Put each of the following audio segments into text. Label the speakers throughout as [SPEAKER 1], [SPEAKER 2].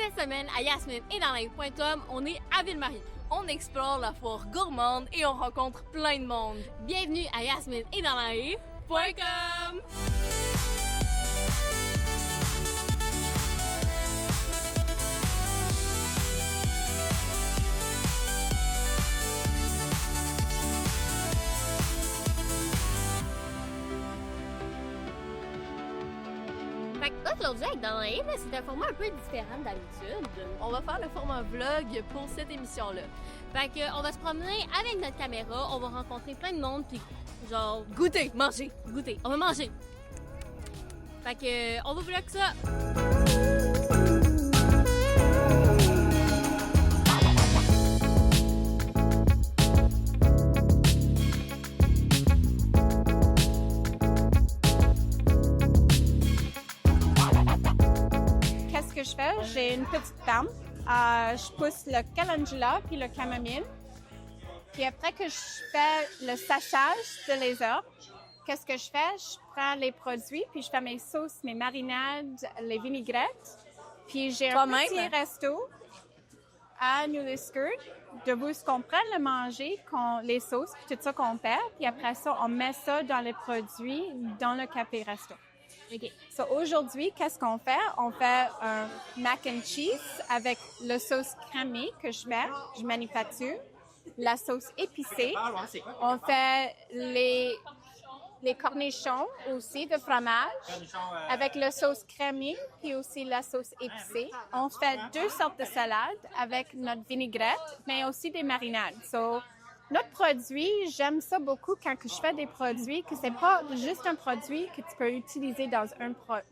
[SPEAKER 1] Cette semaine, à yasmineetdansla.com, on est à Ville-Marie.
[SPEAKER 2] On explore la foire gourmande et on rencontre plein de monde.
[SPEAKER 1] Bienvenue à yasmineetdansla.com. Aujourd'hui, avec Dans la Livre, c'est un format un peu différent d'habitude.
[SPEAKER 2] On va faire le format vlog pour cette émission-là.
[SPEAKER 1] Fait que, on va se promener avec notre caméra, on va rencontrer plein de monde, puis genre...
[SPEAKER 2] Goûter, manger.
[SPEAKER 1] Goûter, on va manger. Fait que, on va vlog ça.
[SPEAKER 3] Qu'est-ce que je fais? J'ai une petite ferme. Je pousse le calendula puis le camomille. Puis après que je fais le séchage de les herbes, qu'est-ce que je fais? Je prends les produits puis je fais mes sauces, mes marinades, les vinaigrettes. Puis j'ai un petit resto à New Liskeard de vous qu'on prenne le manger, les sauces, puis tout ça qu'on perd. Puis après ça, on met ça dans les produits dans le café resto.
[SPEAKER 1] OK.
[SPEAKER 3] So, aujourd'hui, qu'est-ce qu'on fait? On fait un mac and cheese avec la sauce crémée que je manufacture, la sauce épicée. On fait les cornichons aussi de fromage avec la sauce crémée puis aussi la sauce épicée. On fait 2 sortes de salades avec notre vinaigrette, mais aussi des marinades. So, notre produit, j'aime ça beaucoup quand je fais des produits, que c'est pas juste un produit que tu peux utiliser dans un produit.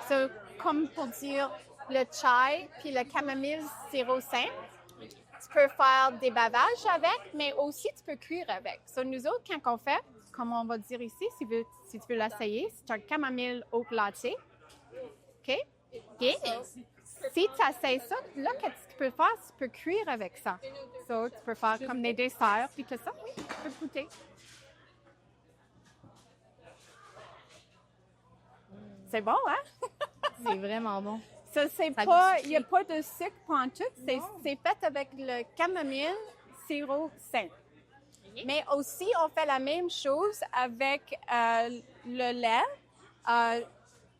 [SPEAKER 3] So, comme pour dire le chai puis le camomille sirop simple, tu peux faire des bavages avec, mais aussi tu peux cuire avec. So, nous autres, quand on fait, comme on va dire ici, si tu veux l'essayer, c'est un camomille oat latte. OK?
[SPEAKER 1] OK.
[SPEAKER 3] Si tu essaies ça, là, qu'est-ce que tu peux faire? Tu peux cuire avec ça. So, tu peux faire comme des desserts, puis tout ça. Oui, tu peux goûter. C'est bon, hein?
[SPEAKER 2] C'est vraiment bon.
[SPEAKER 3] Ça, il n'y a pas de sucre pantoute. C'est fait avec le camomille sirop simple. Mais aussi, on fait la même chose avec le lait.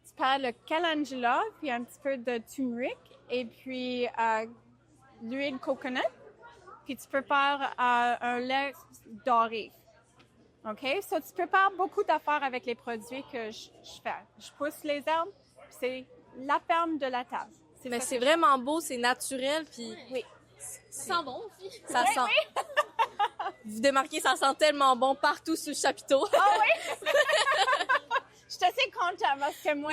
[SPEAKER 3] Tu prends le calendula, puis un petit peu de turmeric, et puis l'huile coconut. Puis tu peux faire un lait doré. OK? So, tu peux faire beaucoup d'affaires avec les produits que je fais. Je pousse les herbes, puis c'est la ferme de la table.
[SPEAKER 2] Mais c'est vraiment beau, c'est naturel, puis
[SPEAKER 3] oui.
[SPEAKER 1] Ça sent bon aussi.
[SPEAKER 2] Ça sent. Oui. Vous démarquez, ça sent tellement bon partout sur le chapiteau.
[SPEAKER 3] Ah oui? Je suis assez contente parce que moi,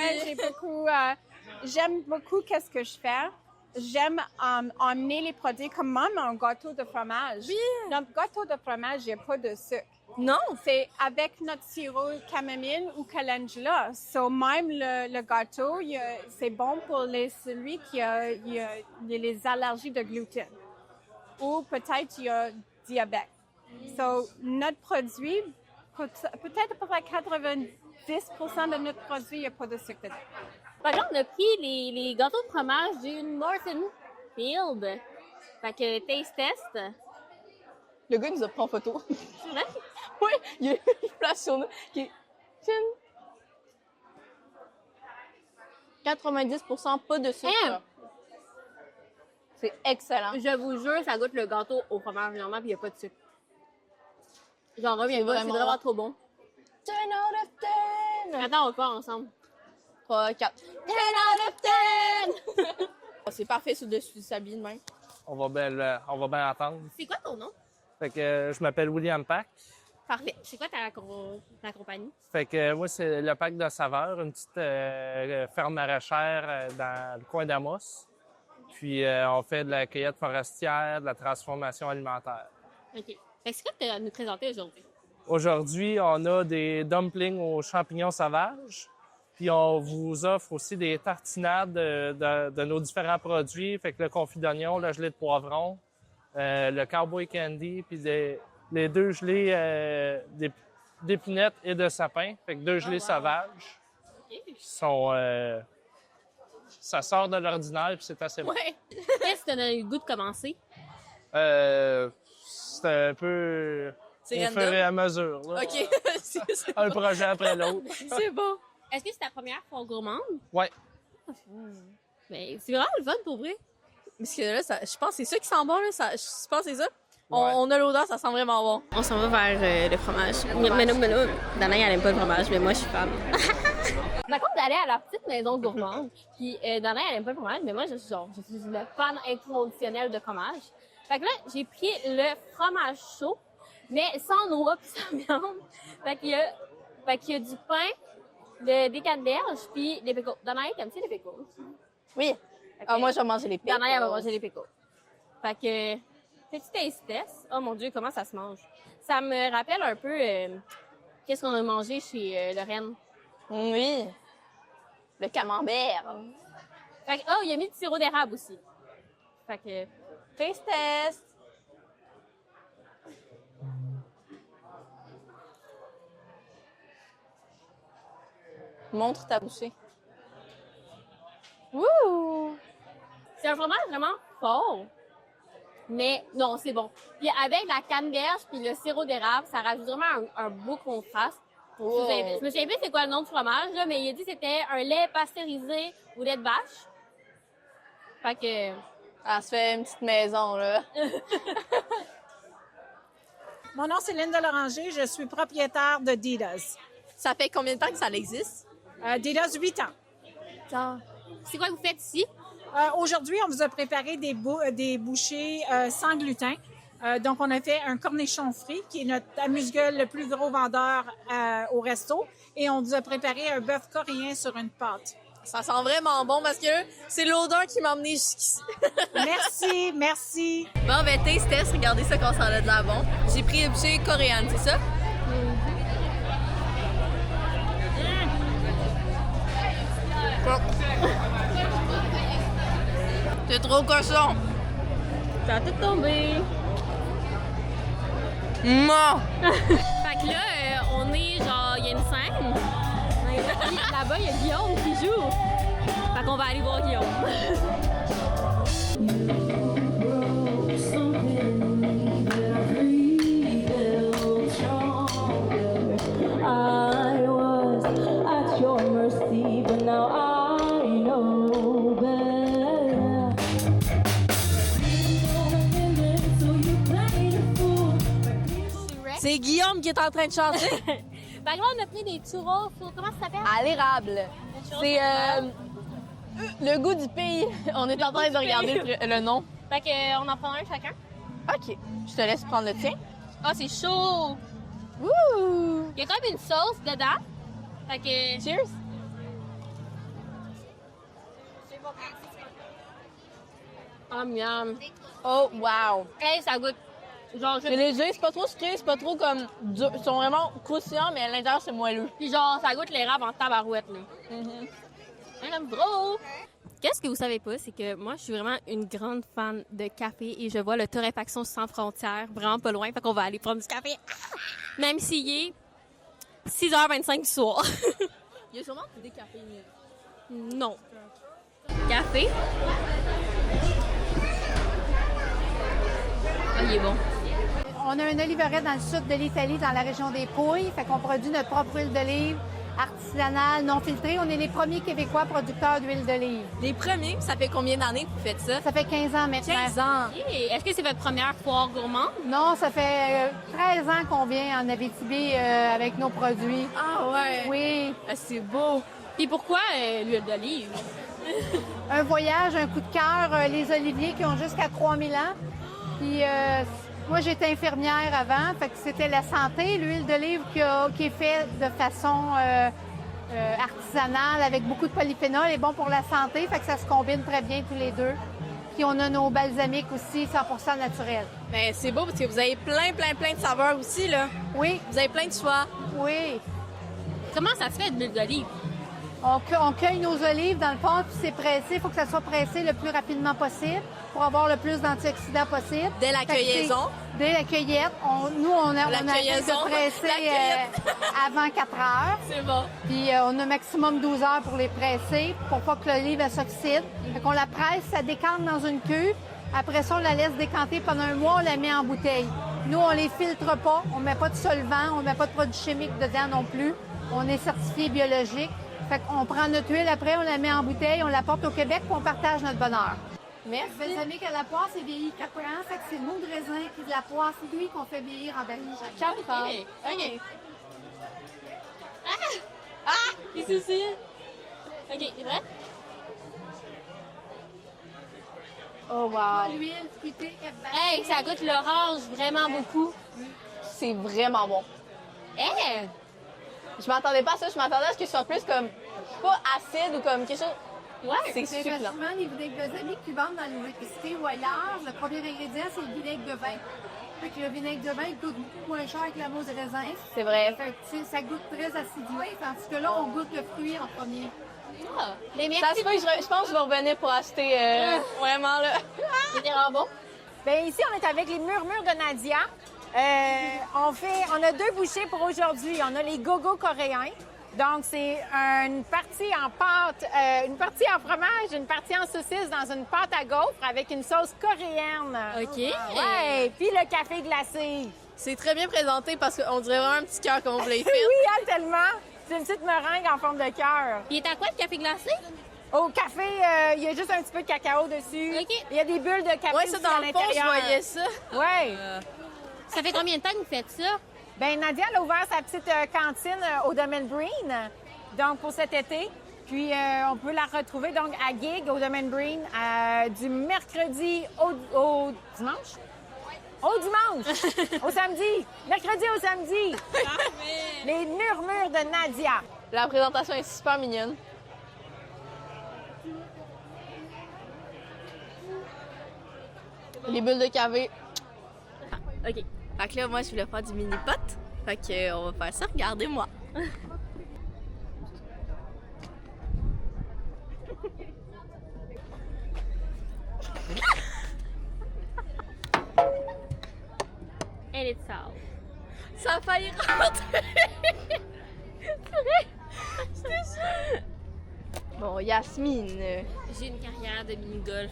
[SPEAKER 3] j'aime beaucoup qu'est-ce que je fais. J'aime emmener les produits comme même un gâteau de fromage.
[SPEAKER 2] Oui.
[SPEAKER 3] Notre gâteau de fromage, il n'y a pas de sucre.
[SPEAKER 2] Non.
[SPEAKER 3] C'est avec notre sirop camomille ou calendula. So, même le gâteau, c'est bon pour celui qui a les allergies de gluten. Ou peut-être il y a diabète. So, notre produit, peut-être à peu près 90% de notre produit, il n'y a pas de sucre dedans.
[SPEAKER 1] Par exemple, on a pris les gâteaux de fromage du Norton Field. Fait que taste test.
[SPEAKER 2] Le gars nous a pris en photo.
[SPEAKER 1] C'est vrai?
[SPEAKER 2] Oui, il y a une flash sur nous qui est 90% pas de sucre. C'est excellent.
[SPEAKER 1] Je vous jure, ça goûte le gâteau au fromage normalement, puis il n'y a pas de sucre. J'en reviens pas, c'est vraiment trop bon.
[SPEAKER 2] 10 out of 10!
[SPEAKER 1] Attends, on va faire ensemble.
[SPEAKER 2] 3, 4. 10 out of 10! C'est parfait sur le dessus du sablier de même.
[SPEAKER 4] On va bien attendre.
[SPEAKER 1] C'est quoi ton nom?
[SPEAKER 4] Fait que je m'appelle William Pack.
[SPEAKER 1] Parfait. C'est quoi ta compagnie?
[SPEAKER 4] Fait que moi, c'est le Pack de Saveur, une petite ferme maraîchère dans le coin d'Amos. Puis on fait de la cueillette forestière, de la transformation alimentaire.
[SPEAKER 1] OK. Fait que c'est quoi que tu as à nous présenter aujourd'hui?
[SPEAKER 4] Aujourd'hui, on a des dumplings aux champignons sauvages. Puis on vous offre aussi des tartinades de nos différents produits. Fait que le confit d'oignon, le gelé de poivron, le cowboy candy, puis les 2 gelées d'épinettes et de sapin. Fait que 2 gelées sauvages qui sont ça sort de l'ordinaire puis c'est assez bon.
[SPEAKER 2] Ouais.
[SPEAKER 1] Qu'est-ce qui t'a donné le goût de commencer?
[SPEAKER 4] C'est un peu
[SPEAKER 2] C'est
[SPEAKER 4] au
[SPEAKER 2] random?
[SPEAKER 4] fur et à mesure. Là.
[SPEAKER 2] OK. c'est
[SPEAKER 4] Un projet après l'autre.
[SPEAKER 2] c'est bon.
[SPEAKER 1] Est-ce que c'est ta première foire gourmande?
[SPEAKER 4] Ouais.
[SPEAKER 1] Mais c'est vraiment le fun pour vrai.
[SPEAKER 2] Parce que là, je pense que c'est ça qui sent bon. Là. Je pense que c'est ça.
[SPEAKER 4] Ouais.
[SPEAKER 2] On a l'odeur, ça sent vraiment bon.
[SPEAKER 1] On s'en va vers le fromage. Mais non, Danaï, elle aime pas le fromage, mais moi, je suis fan. Par contre, d'aller à la petite maison gourmande, puis Danaï, elle aime pas le fromage, mais moi, je suis le fan inconditionnel de fromage. Fait que là, j'ai pris le fromage chaud, mais sans noix pis sans viande. Fait qu'il y a du pain, des canneberges, puis des pickles. Danaï, t'aimes-tu les pickles?
[SPEAKER 2] Oui. Ah, moi, je vais manger les pickles.
[SPEAKER 1] Danaï, elle va manger les pickles. Fait que, petit taste test. Oh mon Dieu, comment ça se mange? Ça me rappelle un peu qu'est-ce qu'on a mangé chez Lorraine.
[SPEAKER 2] Oui. Le camembert.
[SPEAKER 1] Fait que, il y a mis du sirop d'érable aussi. Fait que,
[SPEAKER 2] Taste test. Montre ta bouchée. Wouh!
[SPEAKER 1] c'est un fromage vraiment fort. Mais non, c'est bon. Puis avec la canneberge puis le sirop d'érable, ça rajoute vraiment un beau contraste.
[SPEAKER 2] Wow.
[SPEAKER 1] Je me souviens plus c'est quoi le nom du fromage, là, mais il a dit que c'était un lait pasteurisé ou lait de vache. Fait que...
[SPEAKER 2] Ah, ça fait une petite maison, là.
[SPEAKER 5] Mon nom, c'est Linda Loranger. Je suis propriétaire de Dida's.
[SPEAKER 2] Ça fait combien de temps que ça existe?
[SPEAKER 5] Dida's, 8 ans.
[SPEAKER 1] C'est quoi que vous faites ici?
[SPEAKER 5] Aujourd'hui, on vous a préparé des bouchées sans gluten. Donc, on a fait un cornichon frit, qui est notre amuse-gueule le plus gros vendeur au resto. Et on vous a préparé un bœuf coréen sur une pâte.
[SPEAKER 2] Ça sent vraiment bon parce que c'est l'odeur qui m'a emmené jusqu'ici.
[SPEAKER 5] Merci, merci.
[SPEAKER 2] Bon, ben, taste test, regardez ça quand ça a de l'air bon. J'ai pris une bouchée coréenne, c'est ça? C'est trop cochon.
[SPEAKER 1] Ça a tout tombé.
[SPEAKER 2] Non!
[SPEAKER 1] Fait que là, on est genre, il y a une scène. Puis là-bas, il y a Guillaume qui joue. Fait qu'on va aller voir Guillaume.
[SPEAKER 6] I was at your mercy, but now I know better. So you played a fool.
[SPEAKER 2] C'est Guillaume qui est en train de chanter.
[SPEAKER 1] Fait que là, on a pris des churros. Comment ça s'appelle?
[SPEAKER 2] À l'érable. C'est le goût du pays. On est en train de regarder le nom.
[SPEAKER 1] Fait qu'on en prend un chacun.
[SPEAKER 2] OK. Je te laisse prendre le tien.
[SPEAKER 1] Ah, c'est chaud!
[SPEAKER 2] Wouh!
[SPEAKER 1] Il y a quand même une sauce dedans. Fait que...
[SPEAKER 2] Cheers!
[SPEAKER 1] Oh, miam.
[SPEAKER 2] Oh, wow!
[SPEAKER 1] Hey, ça goûte... Genre,
[SPEAKER 2] C'est léger, c'est pas trop sucré, c'est pas trop comme dur. Ils sont vraiment croustillants, mais à l'intérieur, c'est moelleux.
[SPEAKER 1] Puis genre, ça goûte l'érable en tabarouette, là. J'aime trop! Qu'est-ce que vous savez pas, c'est que moi, je suis vraiment une grande fan de café et je vois le Torréfaction Sans Frontières vraiment pas loin, fait qu'on va aller prendre du café. Même s'il est 6h25 du soir.
[SPEAKER 2] Il y a sûrement des cafés mieux.
[SPEAKER 1] Non. Café. Ah, il est bon.
[SPEAKER 7] On a un oliveret dans le sud de l'Italie, dans la région des Pouilles. Fait qu'on produit notre propre huile d'olive artisanale, non filtrée. On est les premiers Québécois producteurs d'huile d'olive.
[SPEAKER 2] Les premiers, ça fait combien d'années que vous faites ça?
[SPEAKER 7] Ça fait 15 ans maintenant.
[SPEAKER 2] 15 ans.
[SPEAKER 1] Et est-ce que c'est votre première foire gourmande?
[SPEAKER 7] Non, ça fait 13 ans qu'on vient en Abitibi avec nos produits.
[SPEAKER 2] Ah ouais?
[SPEAKER 7] Oui.
[SPEAKER 2] Ah, c'est beau.
[SPEAKER 1] Puis pourquoi l'huile d'olive?
[SPEAKER 7] Un voyage, un coup de cœur, les oliviers qui ont jusqu'à 3000 ans. Puis moi, j'étais infirmière avant, fait que c'était la santé. L'huile d'olive qui est faite de façon artisanale avec beaucoup de polyphénol est bon pour la santé, fait que ça se combine très bien tous les deux. Puis on a nos balsamiques aussi, 100% naturels.
[SPEAKER 2] Mais c'est beau parce que vous avez plein de saveurs aussi, là.
[SPEAKER 7] Oui,
[SPEAKER 2] Vous avez plein de choix.
[SPEAKER 7] oui.
[SPEAKER 1] Comment ça se fait de l'huile d'olive?
[SPEAKER 7] On cueille nos olives dans le fond, puis c'est pressé. Il faut que ça soit pressé le plus rapidement possible pour avoir le plus d'antioxydants possible.
[SPEAKER 2] Dès la
[SPEAKER 7] Fait que
[SPEAKER 2] cueillison.
[SPEAKER 7] Dès la cueillette. On a
[SPEAKER 2] cueillison.
[SPEAKER 7] de presser avant 4 heures.
[SPEAKER 2] C'est bon.
[SPEAKER 7] Puis on a maximum 12 heures pour les presser pour pas que l'olive elle s'oxyde. Fait qu'on la presse, ça décante dans une cuve. Après ça, on la laisse décanter pendant un mois, on la met en bouteille. Nous, on les filtre pas, on met pas de solvant, on met pas de produits chimiques dedans non plus. On est certifié biologique. Fait qu'on prend notre huile après, on la met en bouteille, on la porte au Québec, puis on partage notre bonheur.
[SPEAKER 2] Merci.
[SPEAKER 7] Balsamique à la poire, c'est vieilli 4 ans. Fait que c'est le mot de raisin puis de la poire, c'est lui qu'on fait vieillir en baril.
[SPEAKER 2] OK.
[SPEAKER 1] Ici aussi. OK, c'est vrai?
[SPEAKER 2] Oh, wow.
[SPEAKER 7] L'huile fruitée,
[SPEAKER 1] Hey, ça goûte l'orange vraiment beaucoup.
[SPEAKER 2] C'est vraiment bon.
[SPEAKER 1] Hey!
[SPEAKER 2] Je m'attendais pas à ça. Je m'attendais à ce que ce soit plus comme, pas acide ou comme quelque chose.
[SPEAKER 1] Ouais!
[SPEAKER 2] C'est
[SPEAKER 7] C'est
[SPEAKER 2] succulent.
[SPEAKER 7] souvent les vinaigres balsamiques qui vendent dans l'électricité ou ailleurs. Le premier ingrédient, c'est le vinaigre de vin. Fait que le vinaigre de vin coûte beaucoup moins cher que la mousse de raisin.
[SPEAKER 2] C'est vrai.
[SPEAKER 7] Fait que, tu sais, ça goûte très acidulé, tandis que là, on goûte le fruit en premier.
[SPEAKER 1] Ah, mais
[SPEAKER 2] Ça
[SPEAKER 1] merci.
[SPEAKER 2] se peut que je pense que je vais revenir pour acheter vraiment là.
[SPEAKER 1] C'était vraiment bon.
[SPEAKER 5] Bien, ici, on est avec les murmures de Nadia. On a 2 bouchées pour aujourd'hui. On a les gogo coréens. Donc, c'est une partie en pâte, une partie en fromage, une partie en saucisse dans une pâte à gaufres avec une sauce coréenne.
[SPEAKER 1] OK.
[SPEAKER 5] Ouais, puis le café glacé.
[SPEAKER 2] C'est très bien présenté parce qu'on dirait vraiment un petit cœur comme on vous l'a fait.
[SPEAKER 5] Oui, hein, tellement. C'est une petite meringue en forme de cœur.
[SPEAKER 1] Il est à quoi, le café glacé?
[SPEAKER 5] Au café, il y a juste un petit peu de cacao dessus.
[SPEAKER 1] OK.
[SPEAKER 5] Il y a des bulles de café
[SPEAKER 2] Ouais,
[SPEAKER 5] aussi
[SPEAKER 2] ça
[SPEAKER 5] à
[SPEAKER 2] dans le fond, je
[SPEAKER 5] l'intérieur.
[SPEAKER 2] voyais ça.
[SPEAKER 5] Ouais.
[SPEAKER 1] Ça fait combien de temps que vous faites ça?
[SPEAKER 5] Ben Nadia, elle a ouvert sa petite cantine au Domaine Green, donc pour cet été. Puis on peut la retrouver donc à Gig au Domaine Green du mercredi au dimanche. Au dimanche, au samedi, mercredi au samedi. Les murmures de Nadia.
[SPEAKER 2] La présentation est super mignonne. Les bulles de café.
[SPEAKER 1] OK.
[SPEAKER 2] Fait que là, moi, je voulais faire du mini-pot. Fait que on va faire ça. Regardez-moi.
[SPEAKER 1] Elle est sale.
[SPEAKER 2] Ça a failli rentrer. C'était sûr. Bon, Yasmine.
[SPEAKER 1] J'ai une carrière de mini-golf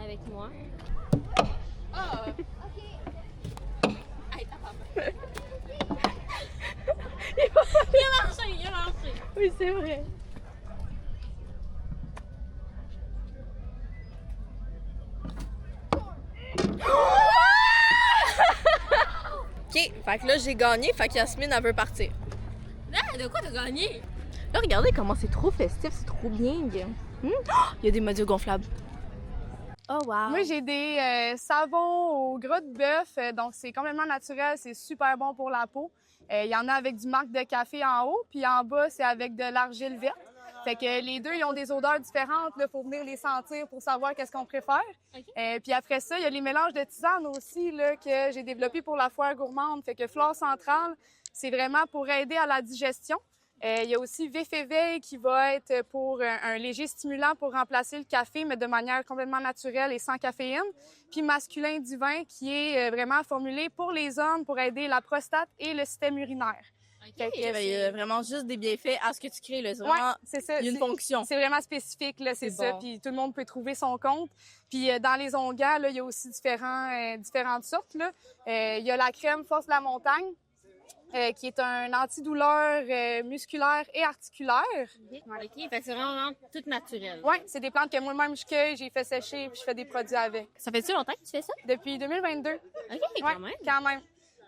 [SPEAKER 1] avec moi. Il a marché.
[SPEAKER 2] Oui, c'est vrai. OK, fait que là, j'ai gagné, fait que Yasmine, elle veut partir.
[SPEAKER 1] Ah, de quoi t'as gagné?
[SPEAKER 2] Là, regardez comment c'est trop festif, c'est trop bien. Oh, il y a des modules gonflables. Oh, wow.
[SPEAKER 8] Moi, j'ai des savons au gras de bœuf, donc c'est complètement naturel, c'est super bon pour la peau. Il y en a avec du marc de café en haut, puis en bas, c'est avec de l'argile verte. Fait que les deux, ils ont des odeurs différentes. Il faut venir les sentir pour savoir qu'est-ce qu'on préfère.
[SPEAKER 1] Okay.
[SPEAKER 8] Puis après ça, il y a les mélanges de tisanes aussi là, que j'ai développés pour la foire gourmande. Fait que Flore Centrale, c'est vraiment pour aider à la digestion. Il y a aussi Vif Éveil qui va être pour un léger stimulant pour remplacer le café, mais de manière complètement naturelle et sans caféine. Puis Masculin Divin qui est vraiment formulé pour les hommes pour aider la prostate et le système urinaire.
[SPEAKER 2] Okay, il y a vraiment juste des bienfaits à ce que tu crées. Là. C'est vraiment...
[SPEAKER 8] c'est ça.
[SPEAKER 2] Il y a une fonction.
[SPEAKER 8] C'est vraiment spécifique, là, c'est ça.
[SPEAKER 2] Bon.
[SPEAKER 8] Puis tout le monde peut trouver son compte. Puis dans les onguents, là, il y a aussi différentes sortes. Là. Il y a la crème Force de la montagne, qui est un antidouleur musculaire et articulaire.
[SPEAKER 1] OK, fait que c'est vraiment tout naturel.
[SPEAKER 8] Oui, c'est des plantes que moi-même je cueille, j'ai fait sécher puis je fais des produits avec.
[SPEAKER 1] Ça fait-tu longtemps que tu fais ça?
[SPEAKER 8] Depuis 2022.
[SPEAKER 1] OK,
[SPEAKER 8] Ouais,
[SPEAKER 1] quand même.
[SPEAKER 8] quand même.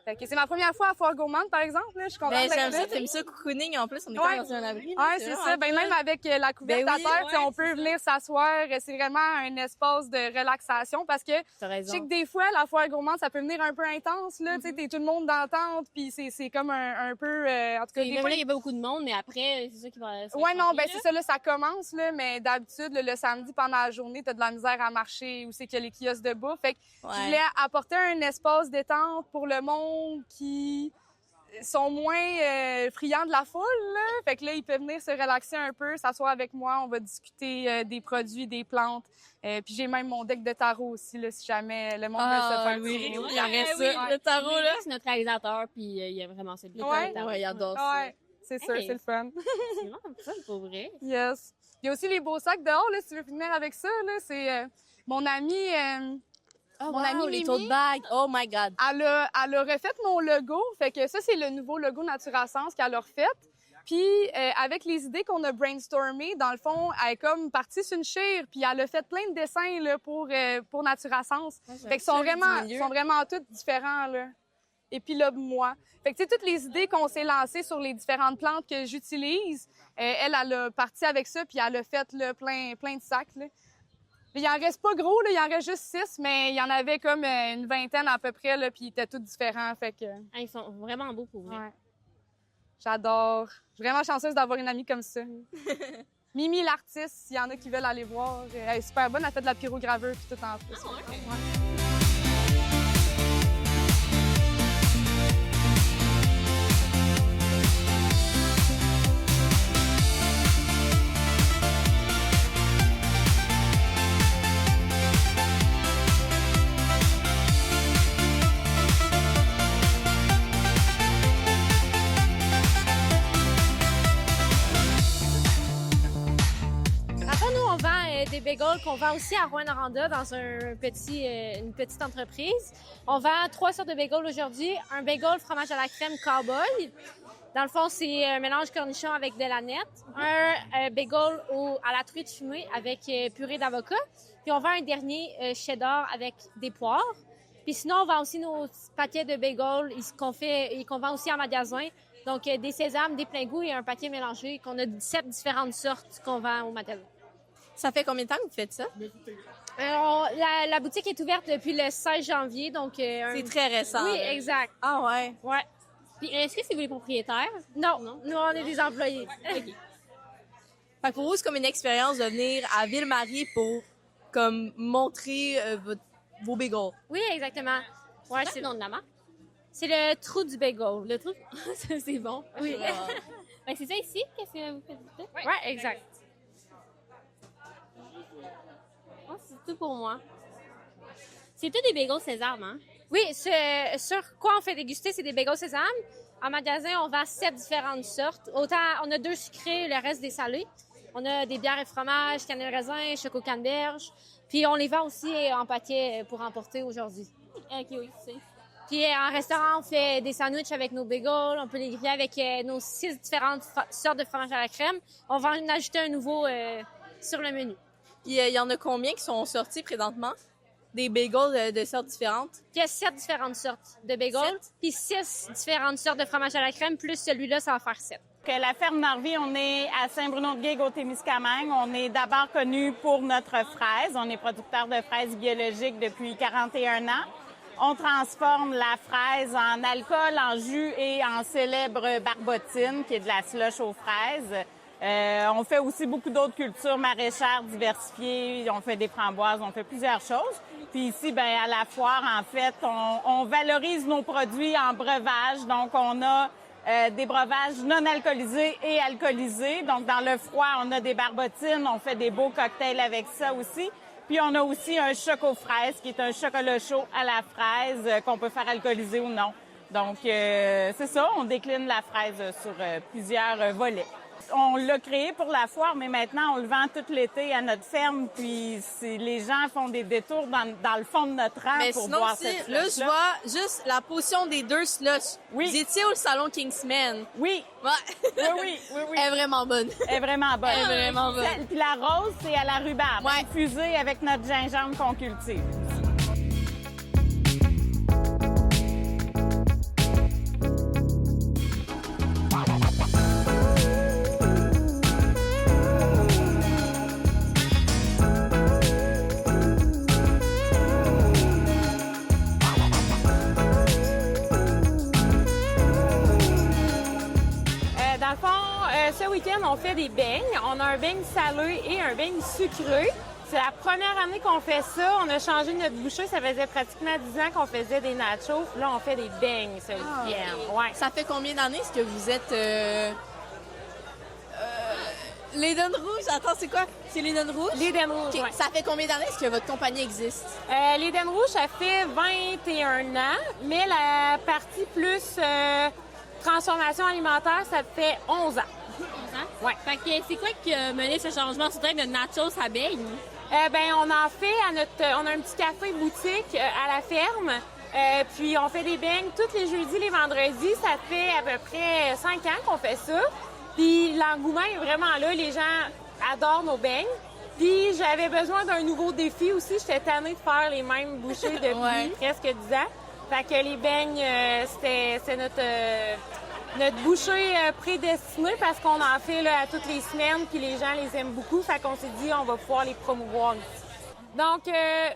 [SPEAKER 8] Fait que c'est ma première fois à Foire Gourmande, par exemple. Là. Je suis contente
[SPEAKER 2] Ben,
[SPEAKER 8] d'être
[SPEAKER 2] j'aime
[SPEAKER 8] là.
[SPEAKER 2] ça, t'aimes ça cocooning en plus, on est
[SPEAKER 8] Ouais.
[SPEAKER 2] comme dans un abri.
[SPEAKER 8] Oui, c'est
[SPEAKER 2] vraiment
[SPEAKER 8] ça. Ben,
[SPEAKER 2] cool.
[SPEAKER 8] même avec la couverte
[SPEAKER 2] Ben
[SPEAKER 8] à
[SPEAKER 2] oui,
[SPEAKER 8] terre, tu sais,
[SPEAKER 2] ouais,
[SPEAKER 8] on peut venir s'asseoir. C'est vraiment un espace de relaxation parce que
[SPEAKER 2] T'as
[SPEAKER 8] je
[SPEAKER 2] raison.
[SPEAKER 8] sais que des fois, la foire gourmande, ça peut venir un peu intense. Là, tu sais, t'es tout le monde d'entente, puis c'est comme un peu... en tout cas, des
[SPEAKER 1] Même
[SPEAKER 8] fois...
[SPEAKER 1] là, il y a pas beaucoup de monde, mais après, c'est ça qui va...
[SPEAKER 8] Ouais, non, ben c'est ça, là, ça commence, là, mais d'habitude, le samedi, pendant la journée, t'as de la misère à marcher ou c'est qu'il y a les kiosques de bouffe. Fait que je voulais apporter un espace détente pour le monde qui sont moins friands de la foule, là. Fait que là, ils peuvent venir se relaxer un peu, s'asseoir avec moi. On va discuter des produits, des plantes. Puis j'ai même mon deck de tarot aussi, là, si jamais le monde veut se faire tirer.
[SPEAKER 2] Il y aurait ça, le tarot, là.
[SPEAKER 1] C'est notre réalisateur, puis il a vraiment cette
[SPEAKER 2] Ouais, il adore ça.
[SPEAKER 8] Ouais, c'est sûr, c'est le fun.
[SPEAKER 1] C'est vraiment fun, pour vrai.
[SPEAKER 8] Yes. Il y a aussi les beaux sacs dehors, là, si tu veux finir avec ça, là. C'est mon amie...
[SPEAKER 2] Mon amie les tote bags. Oh my God.
[SPEAKER 8] Elle a refait mon logo. Fait que ça, c'est le nouveau logo Natura Sense qu'elle a refait. Puis, avec les idées qu'on a brainstormées, dans le fond, elle est comme partie sur une chire. Puis, elle a fait plein de dessins là, pour Natura Sense. Fait qu'ils sont vraiment tous différents, là. Et puis là, moi. Fait que, tu sais, toutes les idées qu'on s'est lancées sur les différentes plantes que j'utilise, elle a parti avec ça. Puis, elle a fait là, plein de sacs, là. Il en reste pas gros, là, il en reste juste 6, mais il y en avait comme une vingtaine à peu près, là, puis ils étaient tous différents, fait que...
[SPEAKER 1] Ils sont vraiment beaux pour vrai.
[SPEAKER 8] Ouais. J'adore. Je suis vraiment chanceuse d'avoir une amie comme ça. Mimi, l'artiste, s'il y en a qui veulent aller voir, elle est super bonne, elle fait de la pyrogravure puis tout en plus.
[SPEAKER 1] Ah, okay.
[SPEAKER 8] Ouais.
[SPEAKER 1] Des bagels qu'on vend aussi à Rouyn-Noranda dans une petite entreprise. On vend 3 sortes de bagels aujourd'hui. Un bagel fromage à la crème cowboy. Dans le fond, c'est un mélange cornichon avec de la nette. Un bagel à la truite fumée avec purée d'avocat. Puis on vend un dernier cheddar avec des poires. Puis sinon, on vend aussi nos paquets de bagels qu'on vend aussi en magasin. Donc des sésames, des pleins goûts et un paquet mélangé qu'on a 7 différentes sortes qu'on vend au magasin.
[SPEAKER 2] Ça fait combien de temps que vous faites ça?
[SPEAKER 1] La boutique est ouverte depuis le 16 janvier, donc...
[SPEAKER 2] C'est très récent.
[SPEAKER 1] Oui,
[SPEAKER 2] là.
[SPEAKER 1] exact.
[SPEAKER 2] Ah ouais?
[SPEAKER 1] Ouais. Puis est-ce que c'est vous les propriétaires? Non. Nous, on est des employés.
[SPEAKER 2] Okay. Fait que pour vous, c'est comme une expérience de venir à Ville-Marie pour comme montrer vos bagels.
[SPEAKER 1] Oui, exactement. Ouais, c'est le nom de la marque. C'est le trou du bagel. Le trou? C'est bon. Oui. Ben, c'est ça ici? Qu'est-ce que vous faites? Oui, ouais, exact. Oh, c'est tout pour moi. C'est tout des bagels sésame, hein? Oui, sur quoi on fait déguster, c'est des bagels sésame. En magasin, on vend 7 différentes sortes. Autant, on a 2 sucrés, le reste des salés. On a des bières et fromages, cannelle raisin, choco canneberge. Puis on les vend aussi en paquet pour emporter aujourd'hui. OK, oui, c'est. Puis en restaurant, on fait des sandwichs avec nos bagels. On peut les griller avec nos 6 différentes sortes de fromage à la crème. On va en ajouter un nouveau sur le menu.
[SPEAKER 2] Puis il y en a combien qui sont sortis présentement? Des bagels de sortes différentes?
[SPEAKER 1] Il y a 7 différentes sortes de bagels, puis 6 différentes sortes de fromage à la crème, plus celui-là, ça va faire 7.
[SPEAKER 9] La ferme Narvie, on est à Saint-Bruno-de-Guigue au Témiscamingue. On est d'abord connu pour notre fraise. On est producteur de fraises biologiques depuis 41 ans. On transforme la fraise en alcool, en jus et en célèbre barbotine, qui est de la slush aux fraises. On fait aussi beaucoup d'autres cultures maraîchères diversifiées. On fait des framboises, on fait plusieurs choses. Puis ici, ben à la foire, en fait, on valorise nos produits en breuvage. Donc, on a des breuvages non alcoolisés et alcoolisés. Donc, dans le froid, on a des barbotines. On fait des beaux cocktails avec ça aussi. Puis, on a aussi un choco-fraise, qui est un chocolat chaud à la fraise qu'on peut faire alcooliser ou non. Donc, c'est ça, on décline la fraise sur plusieurs volets. On l'a créé pour la foire, mais maintenant, on le vend tout l'été à notre ferme. Puis les gens font des détours dans le fond de notre rang pour boire cette slush-là.
[SPEAKER 2] Là, je vois juste la potion des 2 slushs.
[SPEAKER 9] Oui.
[SPEAKER 2] Vous étiez au salon Kingsman.
[SPEAKER 9] Oui.
[SPEAKER 2] Ouais.
[SPEAKER 9] Oui.
[SPEAKER 2] Elle est vraiment bonne.
[SPEAKER 9] Elle est vraiment bonne.
[SPEAKER 2] Elle est vraiment bonne.
[SPEAKER 9] Puis la rose, c'est à la rhubarbe,
[SPEAKER 2] ouais.
[SPEAKER 9] infusée avec notre gingembre qu'on cultive.
[SPEAKER 10] Ce week-end, on fait des beignes. On a un beigne salé et un beigne sucré.
[SPEAKER 9] C'est la première année qu'on fait ça. On a changé notre bouchée. Ça faisait pratiquement 10 ans qu'on faisait des nachos. Là, on fait des beignes ce week-end. Ouais.
[SPEAKER 2] Ça fait combien d'années est-ce que vous êtes... L'Eden Rouge? Attends, c'est quoi? C'est l'Eden Rouge?
[SPEAKER 9] L'Eden Rouge,
[SPEAKER 2] OK.
[SPEAKER 9] ouais.
[SPEAKER 2] Ça fait combien d'années est-ce que votre compagnie existe?
[SPEAKER 9] L'Eden Rouge, ça fait 21 ans, mais la partie plus transformation alimentaire, ça fait 11 ans.
[SPEAKER 1] 11 ans?
[SPEAKER 9] Ouais.
[SPEAKER 1] Fait que c'est quoi qui a mené ce changement sur de nachos à beignes?
[SPEAKER 9] On en fait on a un petit café boutique à la ferme. Puis on fait des beignes tous les jeudis, les vendredis. Ça fait à peu près 5 ans qu'on fait ça. Puis l'engouement est vraiment là. Les gens adorent nos beignes. Puis j'avais besoin d'un nouveau défi aussi. J'étais tannée de faire les mêmes bouchées depuis presque 10 ans. Fait que les beignes, c'est notre bouchée prédestinée parce qu'on en fait là, à toutes les semaines. Puis les gens les aiment beaucoup. Fait qu'on s'est dit on va pouvoir les promouvoir ici. Donc,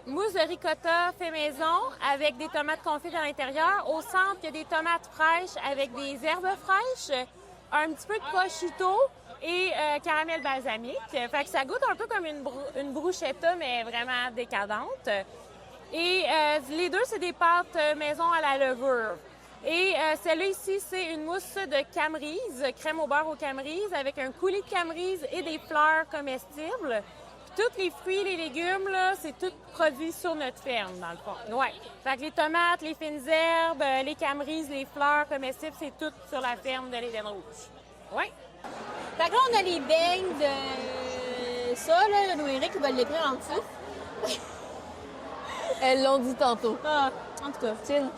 [SPEAKER 9] mousse de ricotta fait maison avec des tomates confites à l'intérieur. Au centre, il y a des tomates fraîches avec des herbes fraîches, un petit peu de prosciutto et caramel balsamique. Fait que ça goûte un peu comme une bruschetta, mais vraiment décadente. Et les deux, c'est des pâtes maison à la levure. Et celle-là ici, c'est une mousse de camerise, crème au beurre aux camerises, avec un coulis de camerise et des fleurs comestibles. Tous les fruits, les légumes, là, c'est tout produit sur notre ferme, dans le fond. Ouais. Fait que les tomates, les fines herbes, les camerises, les fleurs comestibles, c'est tout sur la ferme de l'Eden Rouge. Ouais.
[SPEAKER 1] Fait que là, on a les beignes de ça, là, Louis-Éric, qui va l'écrire en dessous.
[SPEAKER 2] Elles l'ont dit tantôt.
[SPEAKER 1] Ah, en tout cas, tiens.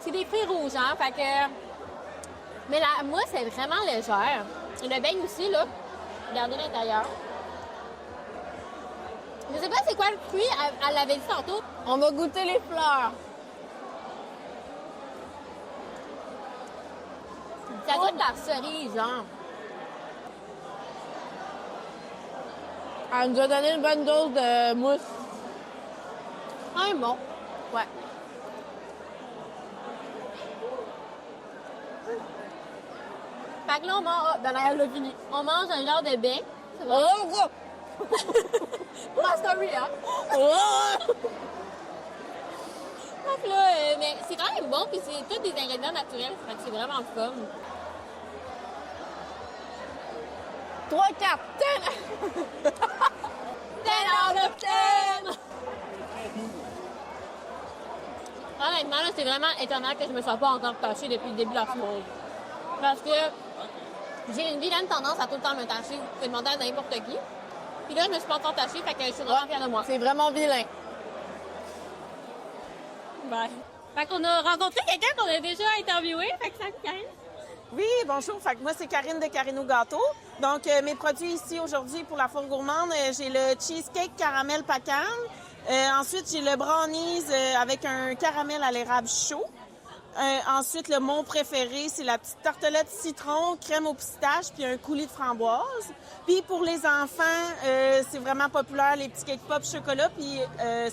[SPEAKER 1] C'est des fruits rouges, hein? Fait que... Mais la mousse est vraiment légère. Et le beigne aussi, là. Regardez l'intérieur. Je sais pas c'est quoi le fruit, elle l'avait dit tantôt.
[SPEAKER 2] On va goûter les fleurs.
[SPEAKER 1] Ça goûte de la cerise, genre.
[SPEAKER 2] Elle nous a donné une bonne dose de mousse.
[SPEAKER 1] Ah, bon.
[SPEAKER 2] Ouais.
[SPEAKER 1] Fait que là, on mange... elle l'a fini. On mange un genre de bain. C'est vrai. Story, hein? Fait que là, mais c'est quand même bon, puis c'est tous des ingrédients naturels. Fait que c'est vraiment le fun.
[SPEAKER 2] 3, 4, 10!
[SPEAKER 1] 10 out of 10! Honnêtement, là, c'est vraiment étonnant que je me sois pas encore tâchée depuis le début de la semaine. Parce que j'ai une vilaine tendance à tout le temps me tâcher, de demander à n'importe qui. Puis là, je me suis pas encore tâchée, fait que je suis vraiment fière de moi.
[SPEAKER 2] C'est vraiment vilain.
[SPEAKER 1] Bye. Fait qu'on a rencontré quelqu'un qu'on a déjà interviewé, fait que ça me calme.
[SPEAKER 10] Oui, bonjour. Fait que moi, c'est Karine de Carino Gâteau. Donc, mes produits ici aujourd'hui pour la foire gourmande, j'ai le cheesecake caramel pacane. Ensuite, j'ai le brownies avec un caramel à l'érable chaud. Ensuite, mon préféré, c'est la petite tartelette citron, crème au pistache, puis un coulis de framboise. Puis pour les enfants, c'est vraiment populaire, les petits cake pop chocolat. Puis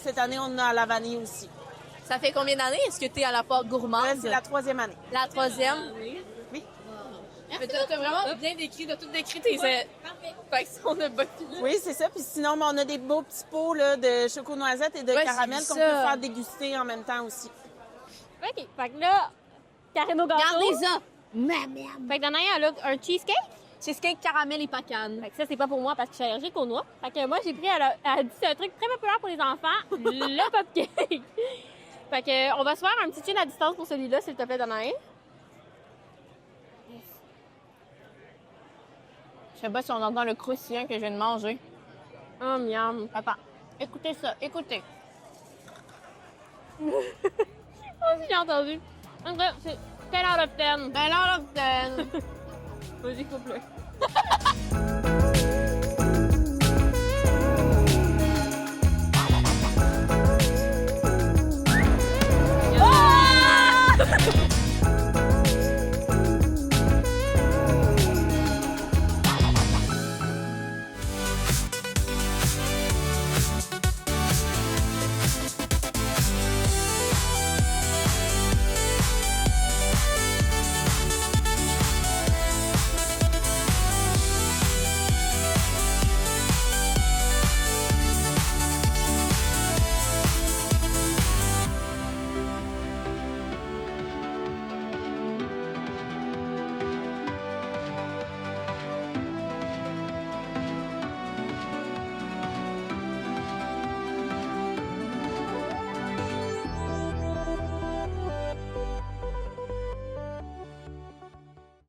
[SPEAKER 10] cette année, on en a à la vanille aussi.
[SPEAKER 2] Ça fait combien d'années est-ce que tu es à la foire gourmande?
[SPEAKER 10] C'est la 3e année.
[SPEAKER 2] La 3e?
[SPEAKER 10] Oui.
[SPEAKER 2] T'as vraiment bien décrit, t'as tout décrit tes...
[SPEAKER 1] Parfait.
[SPEAKER 2] Fait que on a pas fini.
[SPEAKER 10] Oui, c'est ça. Puis sinon, on a des beaux petits pots là, de choco-noisette et de caramel qu'on peut faire déguster en même temps aussi.
[SPEAKER 1] OK. Fait que là, Carino Gâteau.
[SPEAKER 2] Regardez ça!
[SPEAKER 1] Fait que Danaï, elle a un cheesecake.
[SPEAKER 2] Cheesecake caramel et pacane.
[SPEAKER 1] Fait que ça, c'est pas pour moi parce que je suis allergique aux noix. Fait que moi, j'ai pris, elle a dit c'est un truc très populaire pour les enfants, le popcake. Fait que on va se faire un petit chin à distance pour celui-là, s'il te plaît, Danaï.
[SPEAKER 2] Je sais pas si on entend le croustillant que je viens de manger.
[SPEAKER 1] Oh, miam.
[SPEAKER 2] Attends. Écoutez ça. Écoutez.
[SPEAKER 1] Oh, si j'ai entendu. En vrai, c'est 10 out of 10.
[SPEAKER 2] 10 out of 10.
[SPEAKER 1] Vas-y, coupe-le.